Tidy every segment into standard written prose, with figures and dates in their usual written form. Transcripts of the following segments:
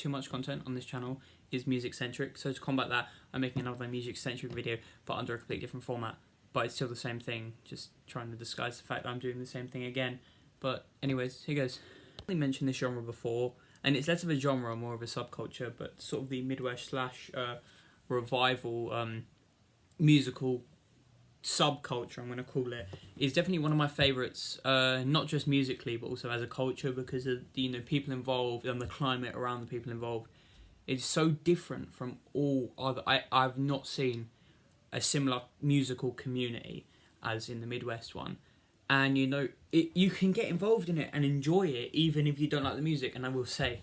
too much content on this channel is music centric, so to combat that I'm making another music centric video but under a completely different format, but it's still the same thing, just trying to disguise the fact that I'm doing the same thing again. But anyways, here goes. I mentioned this genre before, and it's less of a genre, more of a subculture, but sort of the Midwest slash revival musical subculture, I'm going to call it, is definitely one of my favourites, not just musically but also as a culture, because of the people involved and the climate around the people involved. It's so different from all other... I've not seen a similar musical community as in the Midwest one, and you can get involved in it and enjoy it even if you don't like the music. And I will say,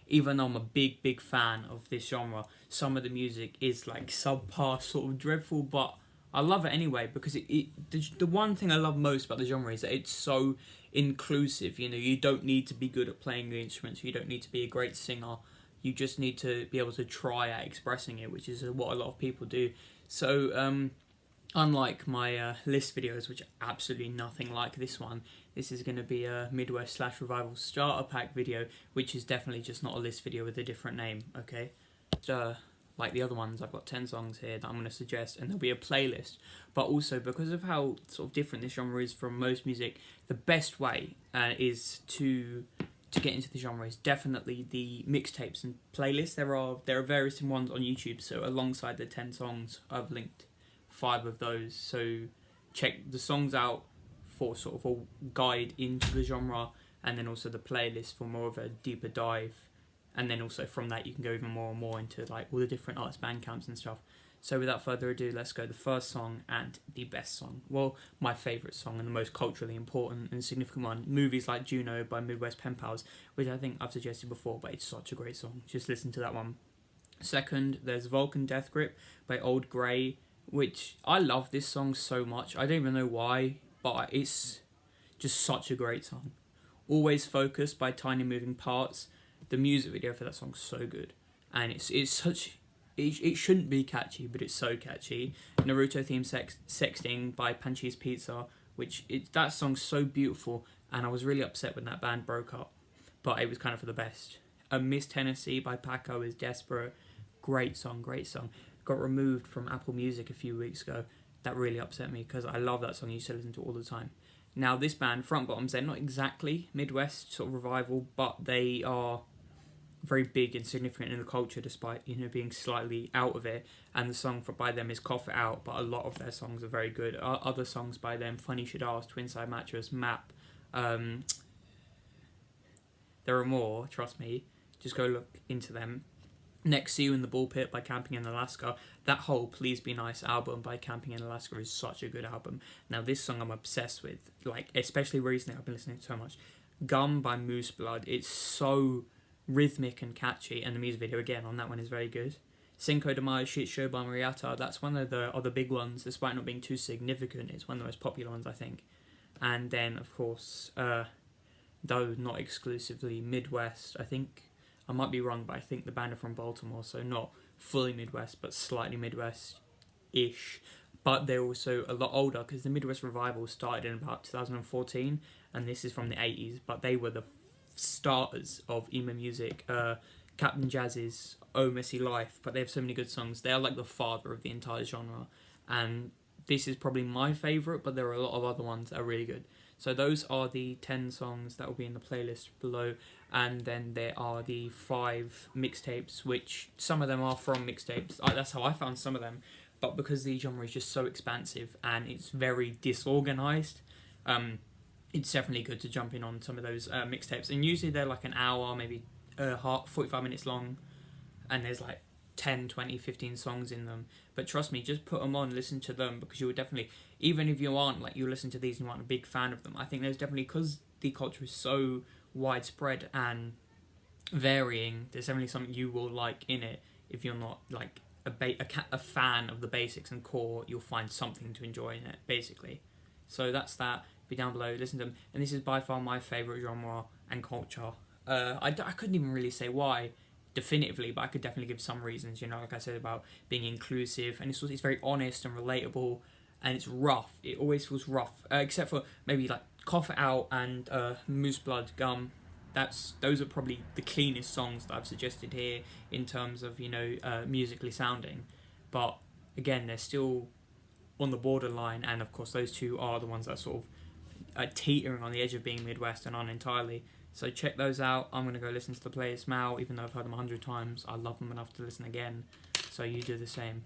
even though I'm a big fan of this genre, some of the music is like subpar, sort of dreadful, but I love it anyway, because the one thing I love most about the genre is that it's so inclusive. You don't need to be good at playing the instruments, you don't need to be a great singer, you just need to be able to try at expressing it, which is what a lot of people do. So unlike my list videos, which are absolutely nothing like this one, this is going to be a Midwest slash revival starter pack video, which is definitely just not a list video with a different name, okay? Like the other ones, I've got 10 songs here that I'm going to suggest, and there'll be a playlist. But also, because of how sort of different this genre is from most music, the best way is to get into the genre is definitely the mixtapes and playlists. There are various ones on YouTube, so alongside the 10 songs, I've linked 5 of those. So check the songs out for sort of a guide into the genre, and then also the playlist for more of a deeper dive. And then also from that you can go even more and more into like all the different artists' Bandcamps and stuff. So without further ado, let's go the first song and the best song. Well, my favourite song and the most culturally important and significant one, Movies Like Juno by Midwest Pen Pals, which I think I've suggested before, but it's such a great song. Just listen to that one. Second, there's Vulcan Death Grip by Old Grey, which I love this song so much. I don't even know why, but it's just such a great song. Always Focused by Tiny Moving Parts. The music video for that song's so good, and it's such... It shouldn't be catchy, but it's so catchy. Naruto Theme Sexting by Panchis Pizza, that song's so beautiful, and I was really upset when that band broke up, but it was kind of for the best. Miss Tennessee by Paco is Desperate. Great song. Got removed from Apple Music a few weeks ago. That really upset me, because I love that song. I used to listen to it all the time. Now, this band, Front Bottoms, they're not exactly Midwest sort of revival, but they are very big and significant in the culture, despite being slightly out of it. And the song by them is Cough It Out, but a lot of their songs are very good. Other songs by them, Funny Should Ask, Twin Side Mattress, Map, there are more, trust me, just go look into them. Next, See You in the Ball Pit by Camping in Alaska. That whole Please Be Nice album by Camping in Alaska is such a good album. Now, this song I'm obsessed with, like, especially recently, I've been listening to it so much. Gum by Moose Blood, it's so rhythmic and catchy, and the music video again on that one is very good. Cinco de Mayo Shit Show by Marietta, that's one of the other big ones, despite not being too significant. It's one of the most popular ones, I think. And then, of course, though not exclusively Midwest, I think, I might be wrong, but I think the band are from Baltimore, so not fully Midwest, but slightly Midwest-ish. But they're also a lot older, because the Midwest Revival started in about 2014, and this is from the 80s, but they were the starters of emo music. Captain Jazz's Oh Messy Life, but they have so many good songs. They are like the father of the entire genre, and this is probably my favourite, but there are a lot of other ones that are really good. So those are the 10 songs that will be in the playlist below, and then there are the 5 mixtapes, which some of them are from mixtapes. That's how I found some of them, but because the genre is just so expansive and it's very disorganised, it's definitely good to jump in on some of those mixtapes. And usually they're like an hour, maybe 45 minutes long, and there's like 10, 20, 15 songs in them. But trust me, just put them on, listen to them, because you will definitely, even if you aren't, like, you listen to these and you aren't a big fan of them, I think there's definitely, because the culture is so widespread and varying, there's definitely something you will like in it. If you're not like a fan of the basics and core, you'll find something to enjoy in it, basically. So that's that. Be down below, listen to them. And this is by far my favourite genre and culture. I couldn't even really say why definitively, but I could definitely give some reasons, like I said, about being inclusive, and it's very honest and relatable, and it's rough. It always feels rough, except for maybe like Cough It Out and Moose Blood, Gum. those are probably the cleanest songs that I've suggested here in terms of, you know, musically sounding. But again, they're still on the borderline, and of course those two are the ones that are sort of teetering on the edge of being Midwest and aren't entirely. So check those out. I'm going to go listen to the playlist now, even though I've heard them 100 times. I love them enough to listen again. So you do the same.